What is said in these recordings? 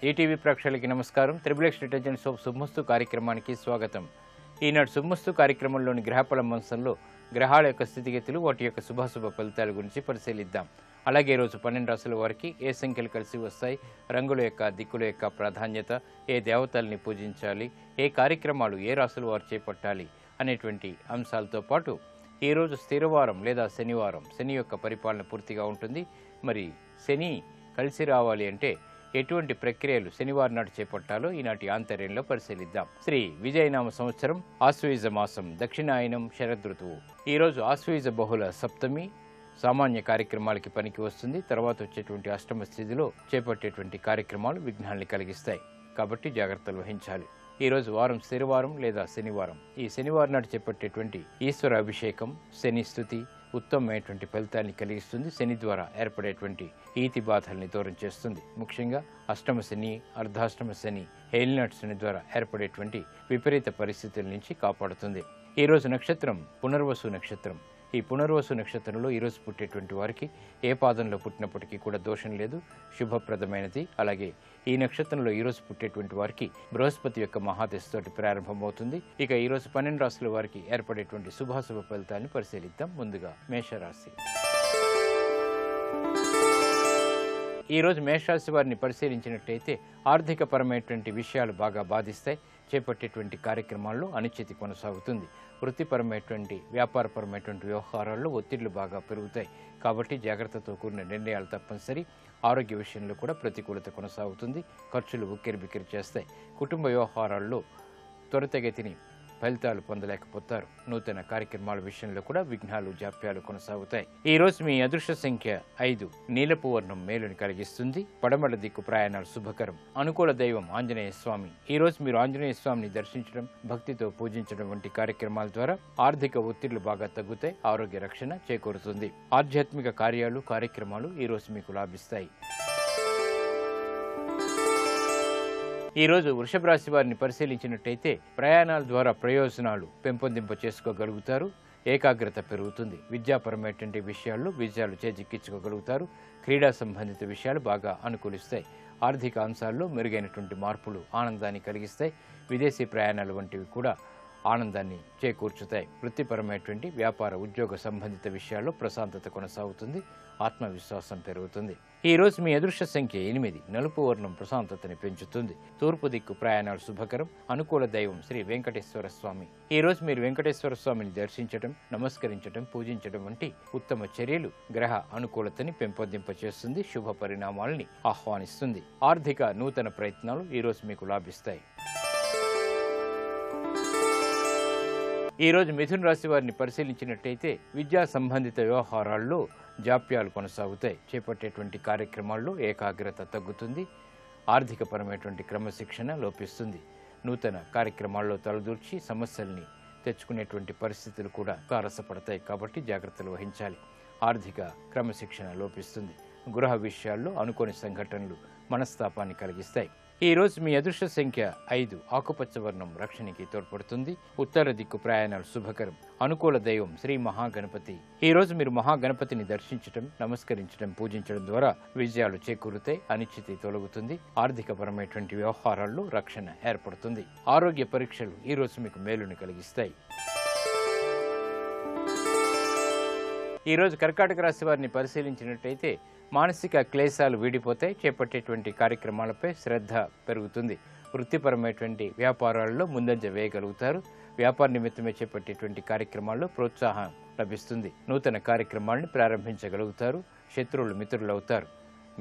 ETV ప్రేక్షకులకి నమస్కారం. Triple detergents of శుభమస్తు కార్యక్రమానికి స్వాగతం. ఈనాడు శుభమస్తు కార్యక్రమంలోని గ్రహఫల అంశంలో గ్రహాల యొక్క స్థితిగతులు, వాటి యొక్క శుభాశుభ ఫలితాల గురించి పరిశీలిద్దాం. అలాగే ఈరోజు 12 రాశుల వారికి ఏ సంఖ్యలు కలిసి వస్తాయి, రంగుల యొక్క దిక్కుల యొక్క ప్రాధాన్యత, ఏ దేవతల్ని పూజించాలి, ఏ కార్యక్రమాలు ఏ రాశుల వారు చేపట్టాలి అనేటువంటి అంశాలతో పాటు ఈరోజు స్థిరవారం లేదా శనివారం, శని యొక్క పరిపాలన పూర్తిగా ఉంటుంది. మరి శని కలిసి రావాలి అంటే ఎటువంటి ప్రక్రియలు శనివారం నాడు చేపట్టాలో ఈనాటి ఆంతర్యంలో పరిశీలిద్దాం. శ్రీ విజయనామ సంవత్సరం, ఆశ్వయుజ మాసం, దక్షిణాయనం, శరదృతువు. ఈరోజు ఆశ్వయుజ బహుళ సప్తమి సామాన్య కార్యక్రమాలకి పనికి వస్తుంది. తర్వాత వచ్చేటువంటి అష్టమ స్థితిలో చేపట్టేటువంటి కార్యక్రమాలు విఘ్నాల్ని కలిగిస్తాయి, కాబట్టి జాగ్రత్తలు వహించాలి. ఈరోజు వారం స్థిరవారం లేదా శనివారం. ఈ శనివారం నాడు చేపట్టేటువంటి ఈశ్వర అభిషేకం, శని స్థుతి ఉత్తమమైనటువంటి ఫలితాన్ని కలిగిస్తుంది. శని ద్వారా ఏర్పడేటువంటి ఈతి బాధల్ని దూరం చేస్తుంది. ముఖ్యంగా అష్టమ శని, అర్ధాష్టమ శని, ఏలినాటి శని ద్వారా ఏర్పడేటువంటి విపరీత పరిస్థితుల నుంచి కాపాడుతుంది. ఈరోజు నక్షత్రం పునర్వసు నక్షత్రం. ఈ పునర్వసు నక్షత్రంలో ఈరోజు పుట్టేటువంటి వారికి ఏ పాదంలో పుట్టినప్పటికీ కూడా దోషం లేదు, శుభప్రదమైనది. అలాగే ఈ నక్షత్రంలో ఈరోజు పుట్టేటువంటి వారికి బృహస్పతి యొక్క మహాదశతోటి ప్రారంభమవుతుంది. ఇక ఈరోజు 12 రాశుల వారికి ఏర్పడేటువంటి శుభాశుభ ఫలితాన్ని పరిశీలిద్దాం. ముందుగా మేషరాశి. ఈరోజు మేషరాశి వారిని పరిశీలించినట్టయితే ఆర్థిక పరమైనటువంటి విషయాలు బాగా బాధిస్తాయి. చేపట్టేటువంటి కార్యక్రమాల్లో అనిశ్చితి కొనసాగుతుంది. వృత్తిపరమైనటువంటి వ్యాపారపరమైనటువంటి వ్యవహారాల్లో ఒత్తిళ్లు బాగా పెరుగుతాయి, కాబట్టి జాగ్రత్తతో కూడిన నిర్ణయాలు తప్పనిసరి. ఆరోగ్య విషయంలో కూడా ప్రతికూలత కొనసాగుతుంది. ఖర్చులు ఉక్కిరిబిక్కిరి చేస్తాయి. కుటుంబ వ్యవహారాల్లో త్వరితగతిని ఫలితాలు పొందలేకపోతారు. నూతన కార్యక్రమాల విషయంలో కూడా విఘ్నాలు, జాప్యాలు కొనసాగుతాయి. ఈ రోజు మీ అదృష్ట సంఖ్య 5. నీలపు వర్ణం మేలుని కలిగిస్తుంది. పడమర దిక్కు ప్రయాణాలు శుభకరం. అనుకూల దైవం ఆంజనేయ స్వామి. ఈ రోజు మీరు ఆంజనేయ స్వామిని దర్శించడం, భక్తితో పూజించడం వంటి కార్యక్రమాల ద్వారా ఆర్థిక ఒత్తిళ్లు బాగా తగ్గుతాయి. ఆరోగ్య రక్షణ చేకూరుతుంది. ఆధ్యాత్మిక కార్యక్రమాలు ఈ రోజు మీకు లాభిస్తాయి. ఈరోజు వృషభ రాశి వారిని పరిశీలించినట్టయితే ప్రయాణాల ద్వారా ప్రయోజనాలు పెంపొందింప చేసుకోగలుగుతారు. ఏకాగ్రత పెరుగుతుంది. విద్యాపరమైనటువంటి విషయాల్లో విజయాలు చేజిక్కించుకోగలుగుతారు. క్రీడా సంబంధిత విషయాలు బాగా అనుకూలిస్తాయి. ఆర్థిక అంశాల్లో మెరుగైనటువంటి మార్పులు ఆనందాన్ని కలిగిస్తాయి. విదేశీ ప్రయాణాలు వంటివి కూడా ఆనందాన్ని చేకూర్చుతాయి. వృత్తిపరమైనటువంటి వ్యాపార ఉద్యోగ సంబంధిత విషయాల్లో ప్రశాంతత కొనసాగుతుంది. ఆత్మవిశ్వాసం పెరుగుతుంది. ఈ రోజు మీ అదృష్ట సంఖ్య 8. నలుపు వర్ణం ప్రశాంతతని పెంచుతుంది. తూర్పు దిక్కు ప్రయాణాలు శుభకరం. అనుకూల దైవం శ్రీ వెంకటేశ్వర స్వామి. ఈ రోజు మీరు వెంకటేశ్వర స్వామిని దర్శించడం, నమస్కరించడం, పూజించడం వంటి ఉత్తమ చర్యలు గ్రహ అనుకూలతని పెంపొందింపచేస్తుంది. శుభ పరిణామాలని ఆహ్వానిస్తుంది. ఆర్థిక నూతన ప్రయత్నాలు ఈ రోజు మీకు లాభిస్తాయి. ఈ రోజు మిథున రాశి వారిని పరిశీలించినట్టయితే విద్యా సంబంధిత వ్యవహారాల్లో జాప్యాలు కొనసాగుతాయి. చేపట్టేటువంటి కార్యక్రమాల్లో ఏకాగ్రత తగ్గుతుంది. ఆర్థికపరమైనటువంటి క్రమశిక్షణ లోపిస్తుంది. నూతన కార్యక్రమాల్లో తలదూర్చి సమస్యల్ని తెచ్చుకునేటువంటి పరిస్థితులు కూడా తారసపడతాయి, కాబట్టి జాగ్రత్తలు వహించాలి. ఆర్థిక క్రమశిక్షణ లోపిస్తుంది. గృహ విషయాల్లో అనుకోని సంఘటనలు మనస్తాపాన్ని కలిగిస్తాయి. ఈ రోజు మీ అదృష్ట సంఖ్య 5. ఆకుపచ్చ వర్ణం రక్షణకి తోడ్పడుతుంది. ఉత్తర దిక్కు ప్రయాణాలు శుభకరం. అనుకూల దైవం శ్రీ మహాగణపతి. ఈ రోజు మీరు మహాగణపతిని దర్శించడం, నమస్కరించడం, పూజించడం ద్వారా విజయాలు చేకూరుతాయి. అనిశ్చితి తొలగుతుంది. ఆర్థిక పరమైనటువంటి వ్యవహారాల్లో రక్షణ ఏర్పడుతుంది. ఆరోగ్య పరీక్షలు ఈ రోజు మీకు మేలుని కలిగిస్తాయి. ఈ రోజు కర్కాటక రాశి వారిని పరిశీలించినట్టయితే మానసిక క్లేశాలు వీడిపోతాయి. చేపట్టేటువంటి కార్యక్రమాలపై శ్రద్ధ పెరుగుతుంది. వృత్తిపరమైనటువంటి వ్యాపారాల్లో ముందంజ వేయగలుగుతారు. వ్యాపార నిమిత్తమే చేపట్టేటువంటి కార్యక్రమాల్లో ప్రోత్సాహం లభిస్తుంది. నూతన కార్యక్రమాలను ప్రారంభించగలుగుతారు. శత్రువులు మిత్రులు అవుతారు.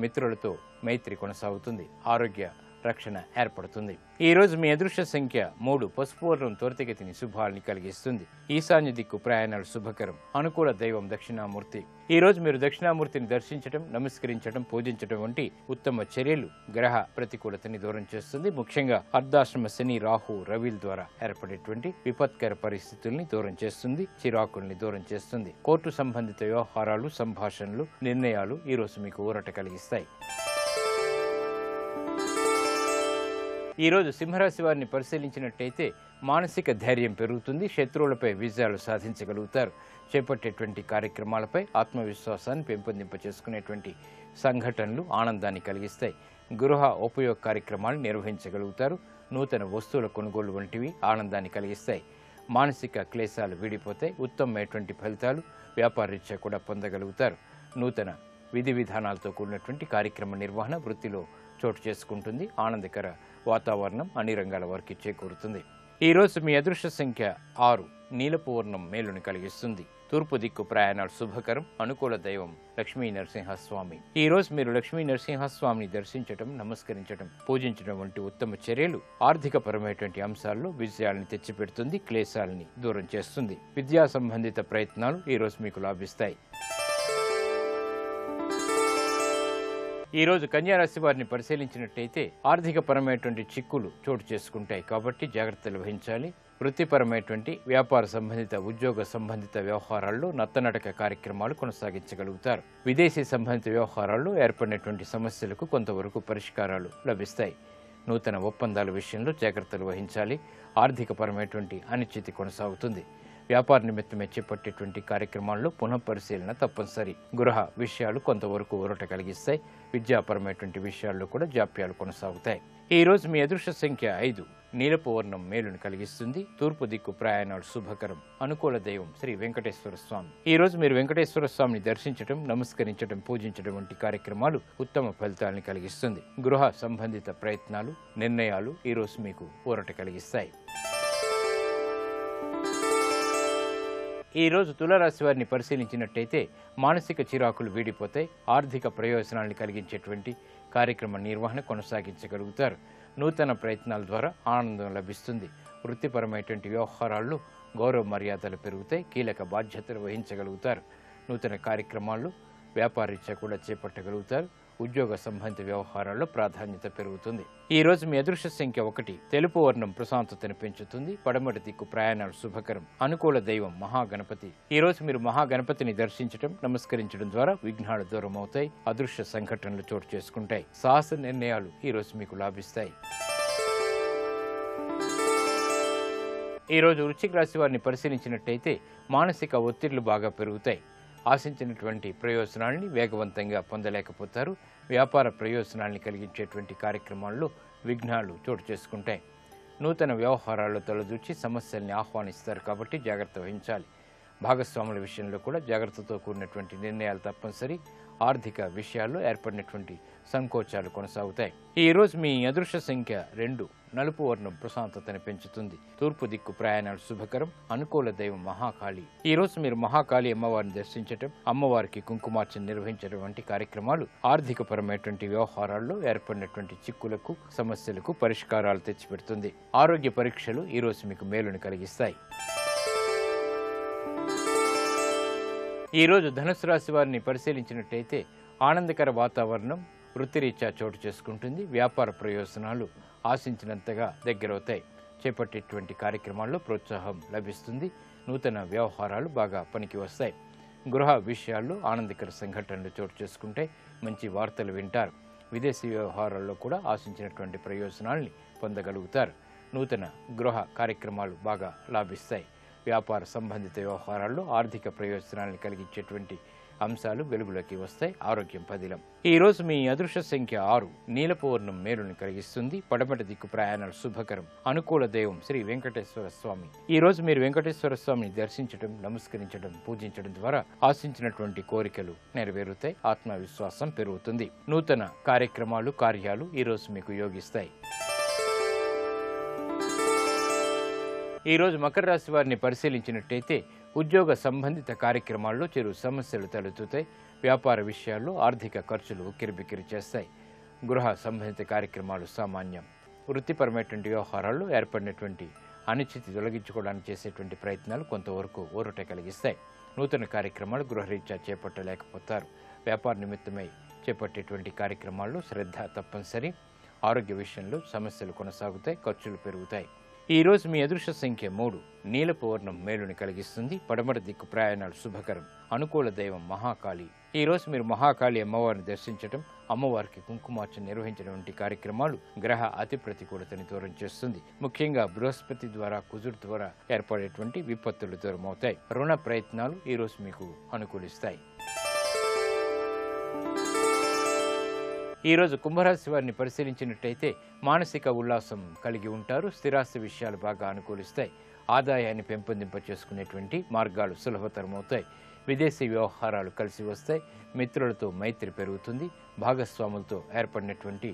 మిత్రులతో మైత్రి కొనసాగుతుంది. ఆరోగ్య రక్షణ ఏర్పడుతుంది. ఈ రోజు మీ అదృష్ట సంఖ్య 3. పసుపు వర్ణం త్వరితగతిని శుభాల్ని కలిగిస్తుంది. ఈశాన్య దిక్కు ప్రయాణాలు శుభకరం. అనుకూల దైవం దక్షిణామూర్తి. ఈ రోజు మీరు దక్షిణామూర్తిని దర్శించడం, నమస్కరించడం, పూజించడం వంటి ఉత్తమ చర్యలు గ్రహ ప్రతికూలతని దూరం చేస్తుంది. ముఖ్యంగా అర్ధాశ్రమ శని, రాహు, రవిల ద్వారా ఏర్పడేటువంటి విపత్కర పరిస్థితుల్ని దూరం చేస్తుంది. చిరాకుల్ని దూరం చేస్తుంది. కోర్టు సంబంధిత వ్యవహారాలు, సంభాషణలు, నిర్ణయాలు ఈ రోజు మీకు ఊరట కలిగిస్తాయి. ఈరోజు సింహరాశి వారిని పరిశీలించినట్టయితే మానసిక ధైర్యం పెరుగుతుంది. శత్రువులపై విజయాలు సాధించగలుగుతారు. చేపట్టేటువంటి కార్యక్రమాలపై ఆత్మవిశ్వాసాన్ని పెంపొందింపచేసుకునేటువంటి సంఘటనలు ఆనందాన్ని కలిగిస్తాయి. గృహ ఉపయోగ కార్యక్రమాలు నిర్వహించగలుగుతారు. నూతన వస్తువుల కొనుగోలు వంటివి ఆనందాన్ని కలిగిస్తాయి. మానసిక క్లేశాలు వీడిపోతాయి. ఉత్తమమైనటువంటి ఫలితాలు వ్యాపారరీత్యా కూడా పొందగలుగుతారు. నూతన విధి విధానాలతో కూడినటువంటి కార్యక్రమ నిర్వహణ వృత్తిలో చోటు చేసుకుంటుంది. ఆనందకర వాతావరణం అన్ని రంగాల వారికి చేకూరుతుంది. ఈ రోజు మీ అదృష్ట సంఖ్య 6. నీలపు వర్ణం మేలుని కలిగిస్తుంది. తూర్పు దిక్కు ప్రయాణాలు శుభకరం. అనుకూల దైవం లక్ష్మీ నరసింహస్వామి. ఈ రోజు మీరు లక్ష్మీ నరసింహస్వామిని దర్శించడం, నమస్కరించడం, పూజించడం వంటి ఉత్తమ చర్యలు ఆర్థిక పరమైనటువంటి అంశాల్లో విజయాలను తెచ్చిపెడుతుంది. క్లేశాలని దూరం చేస్తుంది. విద్యా సంబంధిత ప్రయత్నాలు ఈ రోజు మీకు లాభిస్తాయి. ఈ రోజు కన్యారాశి వారిని పరిశీలించినట్టయితే ఆర్థిక పరమైనటువంటి చిక్కులు చోటు చేసుకుంటాయి కాబట్టి జాగ్రత్తలు వహించాలి. వృత్తిపరమైనటువంటి వ్యాపార సంబంధిత, ఉద్యోగ సంబంధిత వ్యవహారాల్లో నత్తనడక కార్యక్రమాలు కొనసాగించగలుగుతారు. విదేశీ సంబంధిత వ్యవహారాల్లో ఏర్పడినటువంటి సమస్యలకు కొంతవరకు పరిష్కారాలు లభిస్తాయి. నూతన ఒప్పందాల విషయంలో జాగ్రత్తలు వహించాలి. ఆర్థిక పరమైనటువంటి అనిశ్చితి కొనసాగుతుంది. వ్యాపార నిమిత్తమే చేపట్టేటువంటి కార్యక్రమాల్లో పునఃపరిశీలన తప్పనిసరి. గృహ విషయాలు కొంతవరకు ఊరట కలిగిస్తాయి. విద్యాపరమైనటువంటి విషయాల్లో కూడా జాప్యాలు కొనసాగుతాయి. ఈ రోజు మీ అదృష్ట సంఖ్య 5. నీలపు వర్ణం మేలుని కలిగిస్తుంది. తూర్పు దిక్కు ప్రయాణాలు శుభకరం. అనుకూల దైవం శ్రీ వెంకటేశ్వర స్వామి. ఈ రోజు మీరు వెంకటేశ్వర స్వామిని దర్శించడం, నమస్కరించడం, పూజించడం వంటి కార్యక్రమాలు ఉత్తమ ఫలితాలను కలిగిస్తుంది. గృహ సంబంధిత ప్రయత్నాలు, నిర్ణయాలు ఈ రోజు మీకు ఊరట కలిగిస్తాయి. ఈ రోజు తులారాశి వారిని పరిశీలించినట్టయితే మానసిక చిరాకులు వీడిపోతాయి. ఆర్థిక ప్రయోజనాలను కలిగించేటువంటి కార్యక్రమ నిర్వహణ కొనసాగించగలుగుతారు. నూతన ప్రయత్నాల ద్వారా ఆనందం లభిస్తుంది. వృత్తిపరమైనటువంటి వ్యవహారాల్లో గౌరవ మర్యాదలు పెరుగుతాయి. కీలక బాధ్యతలు వహించగలుగుతారు. నూతన కార్యక్రమాలు వ్యాపారరీత్యా కూడా చేపట్టగలుగుతారు. ఉద్యోగ సంబంధిత వ్యవహారాల్లో ప్రాధాన్యత పెరుగుతుంది. ఈ రోజు మీ అదృష్ట సంఖ్య 1. తెలుపు వర్ణం ప్రశాంతతను పెంచుతుంది. పడమటి దిక్కు ప్రయాణాలు శుభకరం. అనుకూల దైవం మహాగణపతి. ఈ రోజు మీరు మహాగణపతిని దర్శించడం, నమస్కరించడం ద్వారా విఘ్నాలు దూరం అవుతాయి. అదృశ్య సంఘటనలు చోటు చేసుకుంటాయి. సాహస నిర్ణయాలు ఈ రోజు మీకు లాభిస్తాయి. ఈ రోజు వృశ్చిక రాశి వారిని పరిశీలించినట్టయితే మానసిక ఒత్తిళ్లు బాగా పెరుగుతాయి. ఆశించినటువంటి ప్రయోజనాల్ని వేగవంతంగా పొందలేకపోతారు. వ్యాపార ప్రయోజనాల్ని కలిగించేటువంటి కార్యక్రమాల్లో విఘ్నాలు చోటు చేసుకుంటాయి. నూతన వ్యవహారాల్లో తలదూచి సమస్యల్ని ఆహ్వానిస్తారు కాబట్టి జాగ్రత్త వహించాలి. భాగస్వాముల విషయంలో కూడా జాగ్రత్తతో కూడినటువంటి నిర్ణయాలు తప్పనిసరి. ఆర్థిక విషయాల్లో ఏర్పడినటువంటి సంకోచాలు కొనసాగుతాయి. ఈ రోజు మీ అదృష్ట సంఖ్య 2. నలుపు వర్ణం ప్రశాంతతను పెంచుతుంది. తూర్పు దిక్కు ప్రయాణాలు శుభకరం. అనుకూల దైవం మహాకాళి. ఈ రోజు మీరు మహాకాళి అమ్మవారిని దర్శించడం, అమ్మవారికి కుంకుమార్చన నిర్వహించడం వంటి కార్యక్రమాలు ఆర్థిక పరమైనటువంటి వ్యవహారాల్లో ఏర్పడినటువంటి చిక్కులకు, సమస్యలకు పరిష్కారాలు తెచ్చిపెడుతుంది. ఆరోగ్య పరీక్షలు ఈ రోజు మీకు మేలుని కలిగిస్తాయి. ఈ రోజు ధనుసు రాశి వారిని పరిశీలించినట్టయితే ఆనందకర వాతావరణం వృత్తిరీత్యా చోటు చేసుకుంటుంది. వ్యాపార ప్రయోజనాలు ఆశించినంతగా దగ్గరవుతాయి. చేపట్టేటువంటి కార్యక్రమాల్లో ప్రోత్సాహం లభిస్తుంది. నూతన వ్యవహారాలు బాగా పనికి వస్తాయి. గృహ విషయాల్లో ఆనందకర సంఘటనలు చోటు చేసుకుంటాయి. మంచి వార్తలు వింటారు. విదేశీ వ్యవహారాల్లో కూడా ఆశించినటువంటి ప్రయోజనాల్ని పొందగలుగుతారు. నూతన గృహ కార్యక్రమాలు బాగా లాభిస్తాయి. వ్యాపార సంబంధిత వ్యవహారాల్లో ఆర్థిక ప్రయోజనాలను కలిగించేటువంటి అంశాలు వెలుగులోకి వస్తాయి. ఆరోగ్యం పదిలం. ఈ రోజు మీ అదృష్ట సంఖ్య 6. నీలపు వర్ణం మేలుని కలిగిస్తుంది. పడమటి దిక్కు ప్రయాణాలు శుభకరం. అనుకూల దైవం శ్రీ వెంకటేశ్వర స్వామి. ఈ రోజు మీరు వెంకటేశ్వర స్వామిని దర్శించడం, నమస్కరించడం, పూజించడం ద్వారా ఆశించినటువంటి కోరికలు నెరవేరుతాయి. ఆత్మవిశ్వాసం పెరుగుతుంది. నూతన కార్యక్రమాలు, కార్యాలు ఈ రోజు మీకు యోగిస్తాయి. ఈ రోజు మకర రాశి వారిని పరిశీలించినట్టయితే ఉద్యోగ సంబంధిత కార్యక్రమాల్లో చిరు సమస్యలు తలెత్తుతాయి. వ్యాపార విషయాల్లో ఆర్థిక ఖర్చులు ఉక్కిరిబిక్కిరి చేస్తాయి. గృహ సంబంధిత కార్యక్రమాలు సామాన్యం. వృత్తిపరమైనటువంటి వ్యవహారాల్లో ఏర్పడినటువంటి అనిశ్చితి తొలగించుకోవడానికి చేసేటువంటి ప్రయత్నాలు కొంతవరకు ఊరట కలిగిస్తాయి. నూతన కార్యక్రమాలు గృహరీత్యా చేపట్టలేకపోతారు. వ్యాపార నిమిత్తమై చేపట్టేటువంటి కార్యక్రమాల్లో శ్రద్ధ తప్పనిసరి. ఆరోగ్య విషయంలో సమస్యలు కొనసాగుతాయి. ఖర్చులు పెరుగుతాయి. ఈ రోజు మీ అదృష్ట సంఖ్య 3. నీలపు వర్ణం మేలుని కలిగిస్తుంది. పడమటి దిక్కు ప్రయాణాలు శుభకరం. అనుకూల దైవం మహాకాళి. ఈ రోజు మీరు మహాకాళి అమ్మవారిని దర్శించడం, అమ్మవారికి కుంకుమార్చన నిర్వహించడం వంటి కార్యక్రమాలు గ్రహ అతి ప్రతికూలతని దూరం చేస్తుంది. ముఖ్యంగా బృహస్పతి ద్వారా, కుజుడు ద్వారా ఏర్పడేటువంటి విపత్తులు దూరమవుతాయి. రుణ ప్రయత్నాలు ఈ రోజు మీకు అనుకూలిస్తాయి. ఈ రోజు కుంభరాశి వారిని పరిశీలించినట్టయితే మానసిక ఉల్లాసం కలిగి ఉంటారు. స్థిరాస్తి విషయాలు బాగా అనుకూలిస్తాయి. ఆదాయాన్ని పెంపొందింప చేసుకునేటువంటి మార్గాలు సులభతరమవుతాయి. విదేశీ వ్యవహారాలు కలిసి వస్తాయి. మిత్రులతో మైత్రి పెరుగుతుంది. భాగస్వాములతో ఏర్పడినటువంటి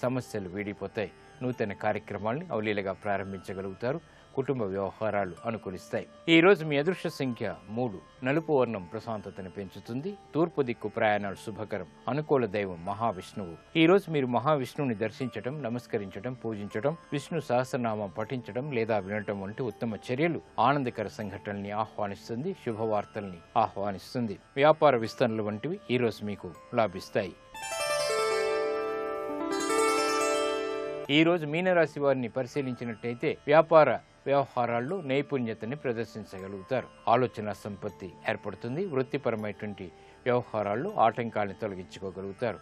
సమస్యలు వీడిపోతాయి. నూతన కార్యక్రమాల్ని అవలీలగా ప్రారంభించగలుగుతారు. కుటుంబ వ్యవహారాలు అనుకూలిస్తాయి. ఈ రోజు మీ అదృష్ట సంఖ్య 3. నలుపు వర్ణం ప్రశాంతతను పెంచుతుంది. తూర్పు దిక్కు ప్రయాణాలు శుభకరం. అనుకూల దైవం మహావిష్ణువు. ఈ రోజు మీరు మహావిష్ణువుని దర్శించడం, నమస్కరించడం, పూజించడం, విష్ణు సహస్రనామం పఠించడం లేదా వినటం వంటి ఉత్తమ చర్యలు ఆనందకర సంఘటనల్ని ఆహ్వానిస్తుంది. శుభవార్తల్ని ఆహ్వానిస్తుంది. వ్యాపార విస్తరణలు వంటివి ఈ రోజు మీకు లాభిస్తాయి. ఈ రోజు మీనరాశి వారిని పరిశీలించినట్టయితే వ్యాపార వ్యవహారాల్లో నైపుణ్యతని ప్రదర్శించగలుగుతారు. ఆలోచన సంపత్తి ఏర్పడుతుంది. వృత్తిపరమైనటువంటి వ్యవహారాల్లో ఆటంకాలను తొలగించుకోగలుగుతారు.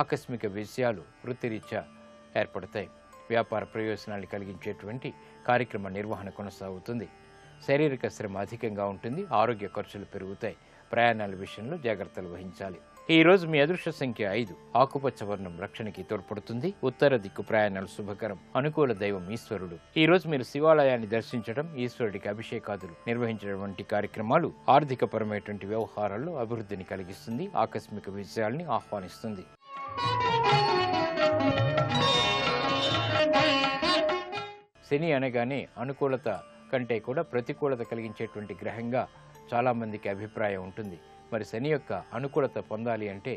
ఆకస్మిక విషయాలు వృత్తిరీత్యా ఏర్పడతాయి. వ్యాపార ప్రయోజనాన్ని కలిగించేటువంటి కార్యక్రమ నిర్వహణ కొనసాగుతుంది. శారీరక శ్రమ అధికంగా ఉంటుంది. ఆరోగ్య ఖర్చులు పెరుగుతాయి. ప్రయాణాల విషయంలో జాగ్రత్తలు వహించాలి. ఈ రోజు మీ అదృష్ట సంఖ్య 5. ఆకుపచ్చ వర్ణం రక్షణకి తోడ్పడుతుంది. ఉత్తర దిక్కు ప్రయాణాలు శుభకరం. అనుకూల దైవం ఈశ్వరుడు. ఈ రోజు మీరు శివాలయాన్ని దర్శించడం, ఈశ్వరుడికి అభిషేకాదులు నిర్వహించడం వంటి కార్యక్రమాలు ఆర్థిక పరమైనటువంటి వ్యవహారాల్లో అభివృద్ధిని కలిగిస్తుంది. ఆకస్మిక విజయాల్ని ఆహ్వానిస్తుంది. శని అనగానే అనుకూలత కంటే కూడా ప్రతికూలత కలిగించేటువంటి గ్రహంగా చాలామందికి అభిప్రాయం ఉంటుంది. మరి శని యొక్క అనుకూలత పొందాలి అంటే,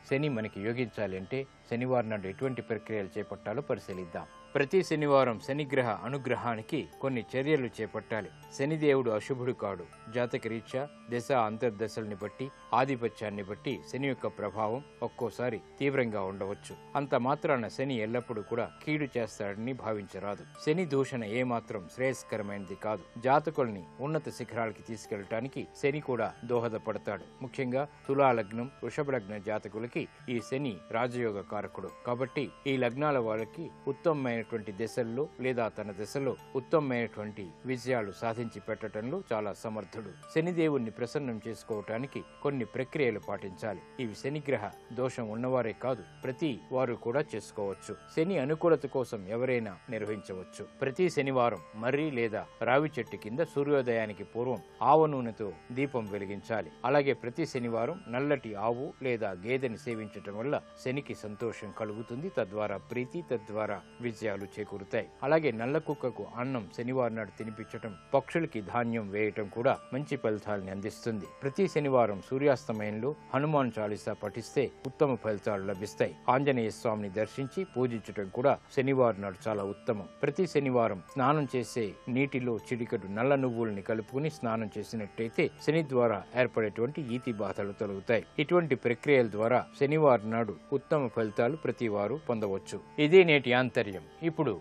శని మనకి యోగించాలి అంటే శనివారం నాడు ఎటువంటి ప్రక్రియలు చేపట్టాలో పరిశీలిద్దాం. ప్రతి శనివారం శనిగ్రహ అనుగ్రహానికి కొన్ని చర్యలు చేపట్టాలి. శనిదేవుడు అశుభుడు కాడు. జాతక రీత్యా దశ అంతర్దశల్ని బట్టి, ఆధిపత్యాన్ని బట్టి శని యొక్క ప్రభావం ఒక్కోసారి తీవ్రంగా ఉండవచ్చు. అంత మాత్రాన శని ఎల్లప్పుడూ కూడా కీడు చేస్తాడని భావించరాదు. శని దూషణ ఏమాత్రం శ్రేయస్కరమైనది కాదు. జాతకుల్ని ఉన్నత శిఖరాలకి తీసుకెళ్లటానికి శని కూడా దోహదపడతాడు. ముఖ్యంగా తులా లగ్నం, వృషభ లగ్న జాతకులకి ఈ శని రాజయోగ కారకుడు. కాబట్టి ఈ లగ్నాల వాళ్ళకి ఉత్తమమైన దశల్లో లేదా తన దశలో ఉత్తమమైనటువంటి విజయాలు సాధించి పెట్టడంలో చాలా సమర్థుడు. శనిదేవుణ్ణి ప్రసన్నం చేసుకోవటానికి కొన్ని ప్రక్రియలు పాటించాలి. ఇవి శనిగ్రహ దోషం ఉన్నవారే కాదు, ప్రతి వారు కూడా చేసుకోవచ్చు. శని అనుకూలత కోసం ఎవరైనా నిర్వహించవచ్చు. ప్రతి శనివారం మర్రి లేదా రావి చెట్టు కింద సూర్యోదయానికి పూర్వం ఆవ నూనెతో దీపం వెలిగించాలి. అలాగే ప్రతి శనివారం నల్లటి ఆవు లేదా గేదెని సేవించటం వల్ల శనికి సంతోషం కలుగుతుంది. తద్వారా ప్రీతి, తద్వారా విజయాలు చేకూరుతాయి. అలాగే నల్ల కుక్కకు అన్నం శనివారం నాడు తినిపించటం, పక్షులకి ధాన్యం వేయటం కూడా మంచి ఫలితాలను అందిస్తుంది. ప్రతి శనివారం సూర్యాస్తమయంలో హనుమాన్ చాలీసా పఠిస్తే ఉత్తమ ఫలితాలు లభిస్తాయి. ఆంజనేయ స్వామిని దర్శించి పూజించటం కూడా శనివారం నాడు చాలా ఉత్తమం. ప్రతి శనివారం స్నానం చేసే నీటిలో చిటికెడు నల్ల నువ్వుల్ని కలుపుకుని స్నానం చేసినట్టయితే శని ద్వారా ఏర్పడేటువంటి ఈతి బాధలు తొలగుతాయి. ఇటువంటి ప్రక్రియల ద్వారా శనివారం నాడు ఉత్తమ ఫలితాలు ప్రతి వారు పొందవచ్చు. ఇదే నేటి ఆంతర్యం. ఇప్పుడు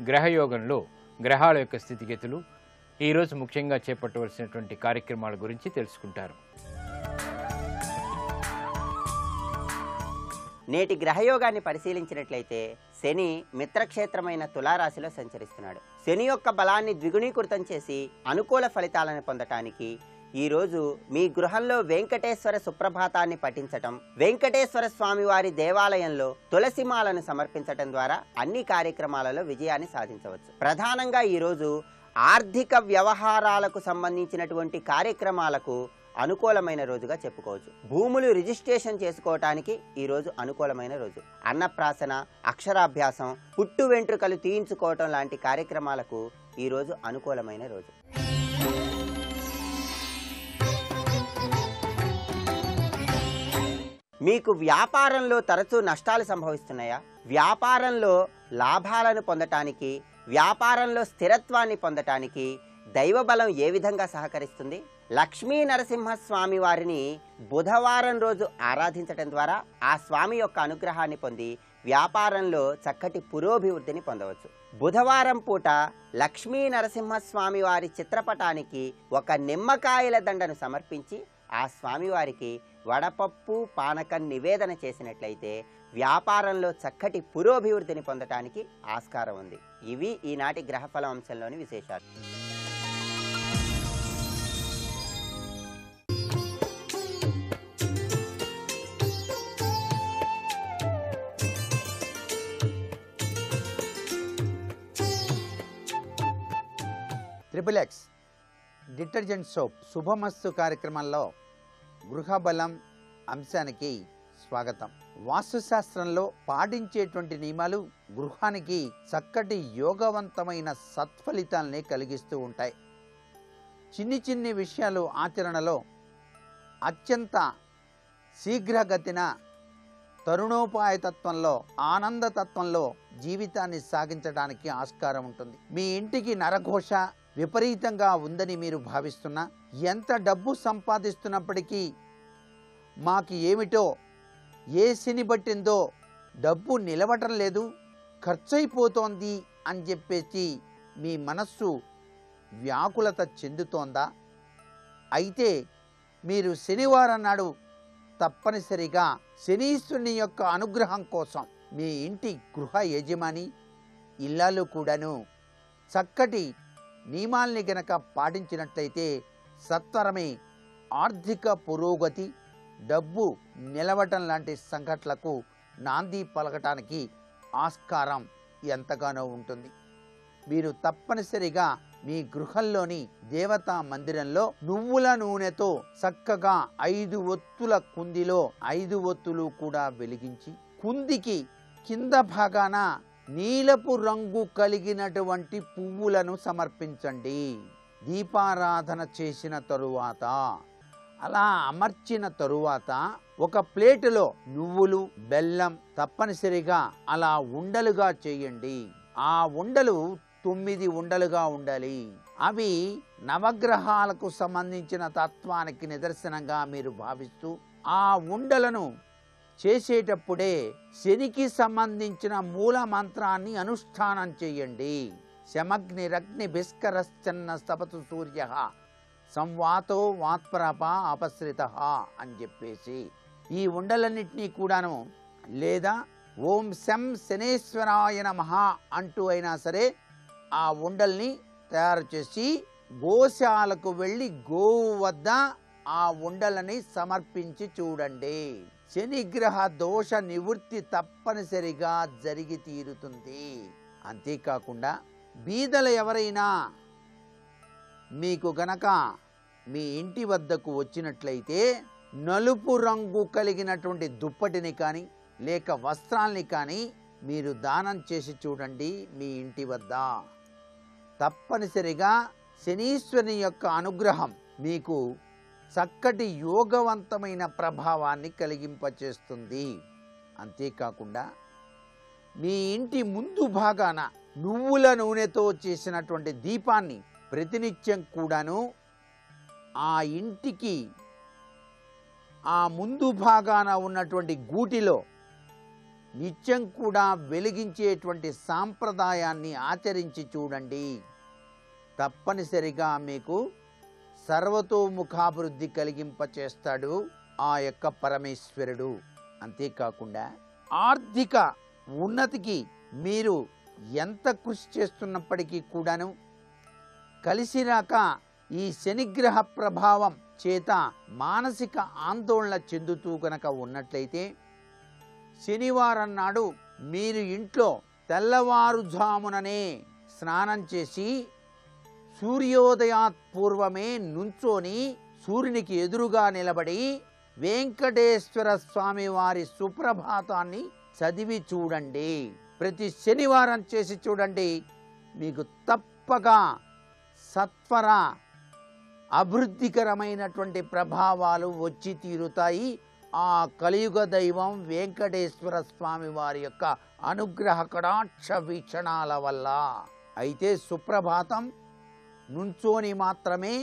గ్రహయోగంలో గ్రహాల యొక్క స్థితిగతులు, ఈరోజు ముఖ్యంగా చేపట్టవలసినటువంటి కార్యక్రమాల గురించి తెలుసుకుంటారు. నేటి గ్రహయోగాన్ని పరిశీలించినట్లయితే శని మిత్రక్షేత్రమైన తులారాశిలో సంచరిస్తున్నాడు. శని యొక్క బలాన్ని ద్విగుణీకృతం చేసి అనుకూల ఫలితాలను పొందటానికి ఈరోజు మీ గృహంలో వెంకటేశ్వర సుప్రభాతాన్ని పఠించటం, వెంకటేశ్వర స్వామి వారి దేవాలయంలో తులసిమాలను సమర్పించటం ద్వారా అన్ని కార్యక్రమాలలో విజయాన్ని సాధించవచ్చు. ప్రధానంగా ఈరోజు ఆర్థిక వ్యవహారాలకు సంబంధించినటువంటి కార్యక్రమాలకు అనుకూలమైన రోజుగా చెప్పుకోవచ్చు. భూములు రిజిస్ట్రేషన్ చేసుకోవటానికి ఈ రోజు అనుకూలమైన రోజు. అన్నప్రాసన, అక్షరాభ్యాసం, పుట్టు వెంట్రుకలు తీయించుకోవటం లాంటి కార్యక్రమాలకు ఈ రోజు అనుకూలమైన రోజు. మీకు వ్యాపారంలో తరచూ నష్టాలు సంభవిస్తున్నాయా? వ్యాపారంలో లాభాలను పొందటానికి, వ్యాపారంలో స్థిరత్వాన్ని పొందటానికి దైవబలం ఏ విధంగా సహకరిస్తుంది? లక్ష్మీ నరసింహస్వామి వారిని బుధవారం రోజు ఆరాధించటం ద్వారా ఆ స్వామి యొక్క అనుగ్రహాన్ని పొంది వ్యాపారంలో చక్కటి పురోభివృద్ధిని పొందవచ్చు. బుధవారం పూట లక్ష్మీ నరసింహస్వామి వారి చిత్రపటానికి ఒక నిమ్మకాయల దండను సమర్పించి ఆ స్వామివారికి వడపప్పు, పానకం నివేదన చేసినట్లయితే వ్యాపారంలో చక్కటి పురోభివృద్ధిని పొందటానికి ఆస్కారం ఉంది. ఇవి ఈనాటి గ్రహఫల అంశంలోని విశేషాలు. XXX డిటర్జెంట్ సోప్ శుభమస్తు కార్యక్రమంలో గృహబలం అంశానికి స్వాగతం. వాస్తుశాస్త్రంలో పాటించేటువంటి నియమాలు గృహానికి చక్కటి యోగవంతమైన సత్ఫలితాల్ని కలిగిస్తూ ఉంటాయి. చిన్ని విషయాలు ఆచరణలో అత్యంత శీఘ్రగతిన తరుణోపాయతత్వంలో ఆనందతత్వంలో జీవితాన్ని సాగించడానికి ఆస్కారం ఉంటుంది. మీ ఇంటికి నరఘోష విపరీతంగా ఉందని మీరు భావిస్తున్నా, ఎంత డబ్బు సంపాదిస్తున్నప్పటికీ మాకు ఏమిటో ఏ శని పట్టిందో డబ్బు నిలవటం లేదు, ఖర్చయిపోతోంది అని చెప్పేసి మీ మనస్సు వ్యాకులత చెందుతోందా? అయితే మీరు శనివారం నాడు తప్పనిసరిగా శనీశ్వరుని యొక్క అనుగ్రహం కోసం మీ ఇంటి గృహ యజమాని ఇల్లాలు కూడాను చక్కటి నియమాల్ని గనక పాటించినట్లయితే సత్వరమే ఆర్థిక పురోగతి, డబ్బు నిలవటం లాంటి సంఘటనలకు నాంది పలకటానికి ఆస్కారం ఎంతగానో ఉంటుంది. మీరు తప్పనిసరిగా మీ గృహంలోని దేవతా మందిరంలో నువ్వుల నూనెతో చక్కగా 5 ఒత్తుల కుందిలో 5 ఒత్తులు కూడా వెలిగించి కుందికి కింద భాగాన నీలపు రంగు కలిగినటువంటి పువ్వులను సమర్పించండి. దీపారాధన చేసిన తరువాత అలా అమర్చిన తరువాత ఒక ప్లేటులో నువ్వులు, బెల్లం తప్పనిసరిగా అలా ఉండలుగా చేయండి. ఆ ఉండలు 9 ఉండలుగా ఉండాలి. అవి నవగ్రహాలకు సంబంధించిన తత్వానికి నిదర్శనంగా మీరు భావిస్తూ ఆ ఉండలను చేసేటప్పుడే శనికి సంబంధించిన మూల మంత్రాన్ని అనుష్ఠానం చేయండి. శమగ్నిరగ్ని భిస్కరశ్చన్న స్తపతు సూర్య సంవాతో వాత్పరప అపశ్రిత అని చెప్పేసి ఈ ఉండలన్నింటినీ కూడాను లేదా ఓం శం శనేశ్వరాయ నమః అంటూ అయినా సరే ఆ ఉండల్ని తయారు చేసి గోశాలకు వెళ్ళి గోవు వద్ద ఆ ఉండలని సమర్పించి చూడండి. శనిగ్రహ దోష నివృత్తి తప్పనిసరిగా జరిగి తీరుతుంది. అంతేకాకుండా బీదలు ఎవరైనా మీకు గనక మీ ఇంటి వద్దకు వచ్చినట్లయితే నలుపు రంగు కలిగినటువంటి దుప్పటిని కానీ లేక వస్త్రాల్ని కానీ మీరు దానం చేసి చూడండి. మీ ఇంటి వద్ద తప్పనిసరిగా శనీశ్వరుని యొక్క అనుగ్రహం మీకు చక్కటి యోగవంతమైన ప్రభావాన్ని కలిగింపచేస్తుంది. అంతేకాకుండా మీ ఇంటి ముందు భాగాన నువ్వుల నూనెతో చేసినటువంటి దీపాన్ని ప్రతినిత్యం కూడాను ఆ ఇంటికి ఆ ముందు భాగాన ఉన్నటువంటి గూటిలో నిత్యం కూడా వెలిగించేటువంటి సాంప్రదాయాన్ని ఆచరించి చూడండి. తప్పనిసరిగా మీకు సర్వతోముఖాభివృద్ధి కలిగింపచేస్తాడు ఆ యొక్క పరమేశ్వరుడు. అంతేకాకుండా ఆర్థిక ఉన్నతికి మీరు ఎంత కృషి చేస్తున్నప్పటికీ కూడాను కలిసిరాక ఈ శనిగ్రహ ప్రభావం చేత మానసిక ఆందోళన చెందుతూ గనక ఉన్నట్లయితే శనివారం నాడు మీరు ఇంట్లో తెల్లవారుజాముననే స్నానం చేసి సూర్యోదయాత్ పూర్వమే నుంచొని సూర్యునికి ఎదురుగా నిలబడి వెంకటేశ్వర స్వామి వారి సుప్రభాతాన్ని చదివి చూడండి. ప్రతి శనివారం చేసి చూడండి. మీకు తప్పగా సత్వర అభివృద్ధికరమైనటువంటి ప్రభావాలు వచ్చి తీరుతాయి. ఆ కలియుగ దైవం వెంకటేశ్వర స్వామి వారి యొక్క అనుగ్రహ కటాక్ష వీక్షణాల వల్ల. అయితే సుప్రభాతం నుంచోని మాత్రమే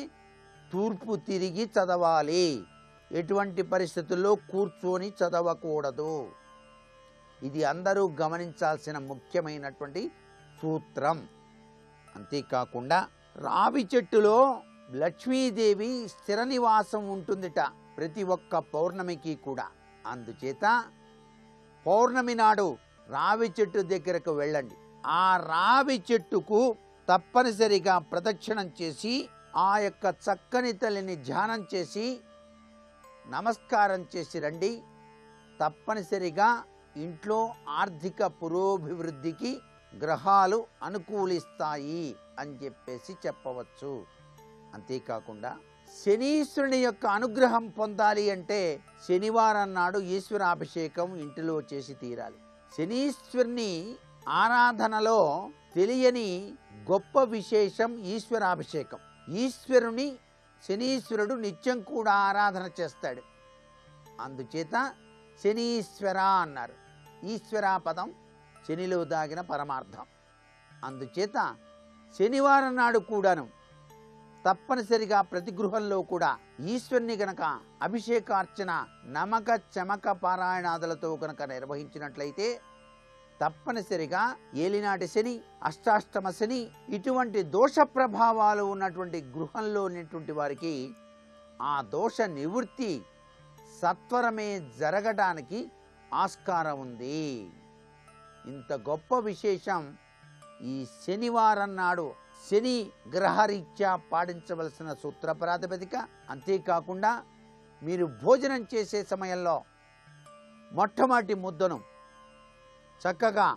తూర్పు తిరిగి చదవాలి. ఎటువంటి పరిస్థితుల్లో కూర్చొని చదవకూడదు. ఇది అందరూ గమనించాల్సిన ముఖ్యమైనటువంటి సూత్రం. అంతేకాకుండా రావి చెట్టులో లక్ష్మీదేవి స్థిర నివాసం ఉంటుందిట ప్రతి ఒక్క పౌర్ణమికి కూడా. అందుచేత పౌర్ణమి నాడు రావి చెట్టు దగ్గరకు వెళ్ళండి. ఆ రావి చెట్టుకు తప్పనిసరిగా ప్రదక్షిణం చేసి ఆ యొక్క చక్కని తల్లిని ధ్యానం చేసి నమస్కారం చేసి రండి. తప్పనిసరిగా ఇంట్లో ఆర్థిక పురోభివృద్ధికి గ్రహాలు అనుకూలిస్తాయి అని చెప్పేసి చెప్పవచ్చు. అంతేకాకుండా శనీశ్వరుని యొక్క అనుగ్రహం పొందాలి అంటే శనివారం నాడు ఈశ్వరాభిషేకం ఇంటిలో చేసి తీరాలి. శనీశ్వరుని ఆరాధనలో తెలియని గొప్ప విశేషం ఈశ్వరాభిషేకం. ఈశ్వరుని శనీశ్వరుడు నిత్యం కూడా ఆరాధన చేస్తాడు. అందుచేత శనీశ్వర అన్నారు. ఈశ్వర పదం శనిలో దాగిన పరమార్థం. అందుచేత శనివారం నాడు కూడాను తప్పనిసరిగా ప్రతి గృహంలో కూడా ఈశ్వరుని గనక అభిషేకార్చన నమక చమక పారాయణాదులతో గనక నిర్వహించినట్లయితే తప్పనిసరిగా ఏలినాటి శని, అష్టాష్టమ శని ఇటువంటి దోష ప్రభావాలు ఉన్నటువంటి గృహంలో ఉన్నటువంటి వారికి ఆ దోష నివృత్తి సత్వరమే జరగడానికి ఆస్కారం ఉంది. ఇంత గొప్ప విశేషం ఈ శనివారం నాడు శని గ్రహరీత్యా పాటించవలసిన సూత్ర ప్రాతిపదిక. అంతేకాకుండా మీరు భోజనం చేసే సమయంలో మొట్టమొదటి ముద్దను చక్కగా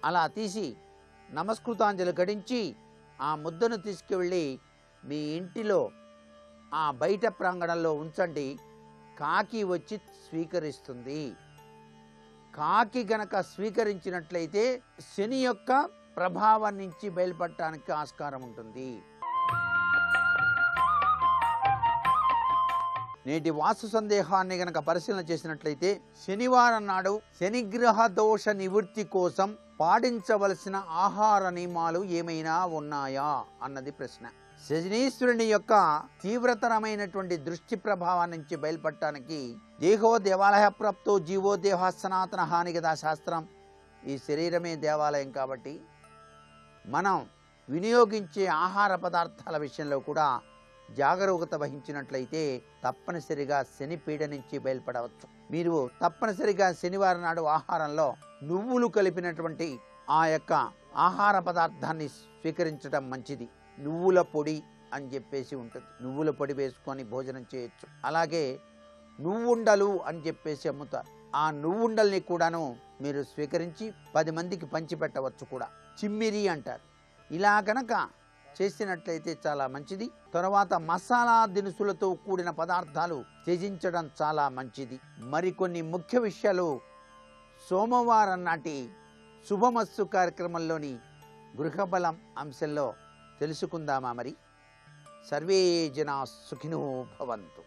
అలా తీసి నమస్కృతాంజలి ఘటించి ఆ ముద్దను తీసుకువెళ్ళి మీ ఇంటిలో ఆ బయట ప్రాంగణంలో ఉంచండి. కాకి వచ్చి స్వీకరిస్తుంది. కాకి గనక స్వీకరించినట్లయితే శని యొక్క ప్రభావం నుంచి బయలుపడటానికి ఆస్కారం ఉంటుంది. నేటి వాస్తు సందేహాన్ని గనక పరిశీలన చేసినట్లయితే శనివారం నాడు శనిగ్రహ దోష నివృత్తి కోసం పాటించవలసిన ఆహార నియమాలు ఏమైనా ఉన్నాయా అన్నది ప్రశ్న. శనీశ్వరుని యొక్క తీవ్రతరమైనటువంటి దృష్టి ప్రభావం నుంచి బయలుపడటానికి దేహో దేవాలయ ప్రాప్తో జీవో దేహ సనాతన హాని కదా శాస్త్రం. ఈ శరీరమే దేవాలయం కాబట్టి మనం వినియోగించే ఆహార పదార్థాల విషయంలో కూడా జాగరూకత వహించినట్లయితే తప్పనిసరిగా శని పీడ నుంచి బయలుపడవచ్చు. మీరు తప్పనిసరిగా శనివారం నాడు ఆహారంలో నువ్వులు కలిపినటువంటి ఆ యొక్క ఆహార పదార్థాన్ని స్వీకరించడం మంచిది. నువ్వుల పొడి అని చెప్పేసి ఉంటుంది. నువ్వుల పొడి వేసుకొని భోజనం చేయొచ్చు. అలాగే నువ్వుండలు అని చెప్పేసి అమ్ముతారు. ఆ నువ్వుండల్ని కూడాను మీరు స్వీకరించి 10 మందికి పంచిపెట్టవచ్చు కూడా. చిమ్మిరి అంటారు. ఇలా కనుక చేసినట్లయితే చాలా మంచిది. తర్వాత మసాలా దినుసులతో కూడిన పదార్థాలు త్యజించడం చాలా మంచిది. మరికొన్ని ముఖ్య విషయాలు సోమవారం నాటి శుభమస్సు కార్యక్రమంలోని గృహబలం అంశంలో తెలుసుకుందామా మరి? సర్వే జనా సుఖినో భవంతు.